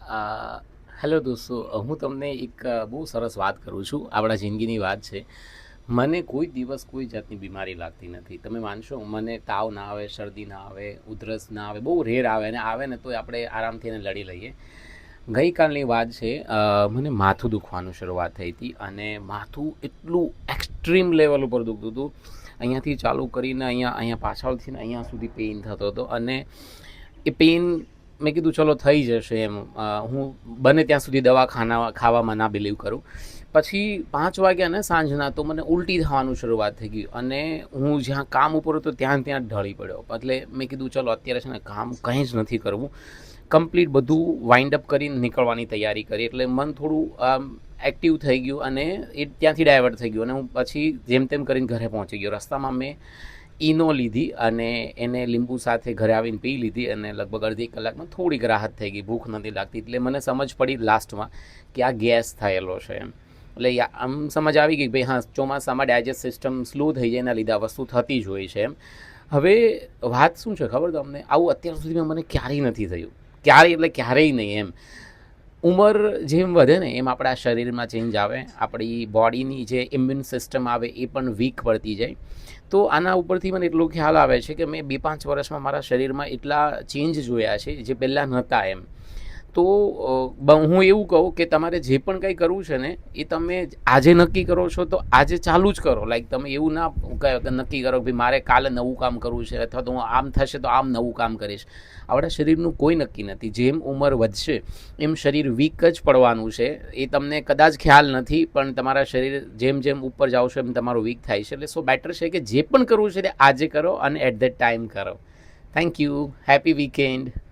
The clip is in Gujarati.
અ, હેલો દોસ્તો, હું તમને એક બહુ સરસ વાત કરું છું. આપણા જિંદગીની વાત છે. મને કોઈ દિવસ કોઈ જાતની બીમારી લાગતી નથી. તમે માનશો, મને તાવ ના આવે, શરદી ના આવે, ઉધરસ ના આવે, બહુ રેર આવે, અને આવે ને તો આપણે આરામથી એને લડી લઈએ. ગઈકાલની વાત છે, મને માથું દુખવાનું શરૂઆત થઈ હતી, અને માથું એટલું એક્સ્ટ્રીમ લેવલ ઉપર દુખતું હતું. અહીંયાથી ચાલુ કરીને અહીંયા અહીંયા પાછળથી ને અહીંયા સુધી પેઇન થતો હતો. અને એ પેઇન, મેં કીધું ચલો થઈ જશે એમ. હું બને ત્યાં સુધી દવા ખાવામાં ના બિલીવ કરું. પછી 5 વાગ્યા ને સાંજના તો મને ઉલટી થવાનું શરૂઆત થઈ ગઈ, અને હું જ્યાં કામ ઉપર હતો ત્યાં ઢળી પડ્યો. એટલે મેં કીધું ચલો અત્યારે છે ને કામ કંઈ જ નથી કરવું, કમ્પ્લીટ બધું વાઇન્ડ અપ કરીને નીકળવાની તૈયારી કરી. એટલે મન થોડું એક્ટિવ થઈ ગયું, અને એ ત્યાંથી ડાયવર્ટ થઈ ગયું, અને હું પછી જેમ તેમ કરીને ઘરે પહોંચી ગયો. રસ્તામાં મેં ઈનો લીધી અને એને લીંબુ સાથે ઘરે આવીને પી લીધી, અને લગભગ અડધી કલાકમાં થોડીક રાહત થઈ ગઈ, ભૂખ નથી લાગતી. એટલે મને સમજ પડી લાસ્ટમાં કે આ ગેસ થયેલો છે એમ. એટલે આમ સમજ આવી ગઈ ભાઈ હા, ચોમાસામાં ડાયજેસ્ટ સિસ્ટમ સ્લો થઈ જાય, એના લીધે આ વસ્તુ થતી જ હોય છે એમ. હવે વાત શું છે ખબર તમને? આવું અત્યાર સુધીમાં મને ક્યારેય નથી થયું. ક્યારેય એટલે ક્યારેય નહીં એમ. ઉંમર જેમ વધે ને એમ આપણા શરીરમાં ચેન્જ આવે, આપણી બોડીની જે ઇમ્યુન સિસ્ટમ આવે એ પણ વીક પડતી જાય. તો આના ઉપરથી મને એટલો ખ્યાલ આવે છે કે મેં 2-5 વર્ષમાં મારા શરીરમાં એટલા ચેન્જ જોયા છે જે પહેલાં નહોતા એમ. તો હું એવું કહું કે તમારે જે પણ કંઈ કરવું છે ને એ તમે આજે નક્કી કરો છો તો આજે ચાલુ જ કરો. લાઈક તમે એવું ના નક્કી કરો કે ભાઈ મારે કાલે નવું કામ કરવું છે, અથવા તો હું આમ થશે તો આમ નવું કામ કરીશ. આપણા શરીરનું કોઈ નક્કી નથી. જેમ ઉંમર વધશે એમ શરીર વીક જ પડવાનું છે. એ તમને કદાચ ખ્યાલ નથી, પણ તમારા શરીર જેમ જેમ ઉપર જાઓ છો એમ તમારું વીક થાય છે. એટલે સો બેટર છે કે જે પણ કરવું છે તે આજે કરો, અને એટ ધેટ ટાઈમ કરો. Thank you. Happy weekend.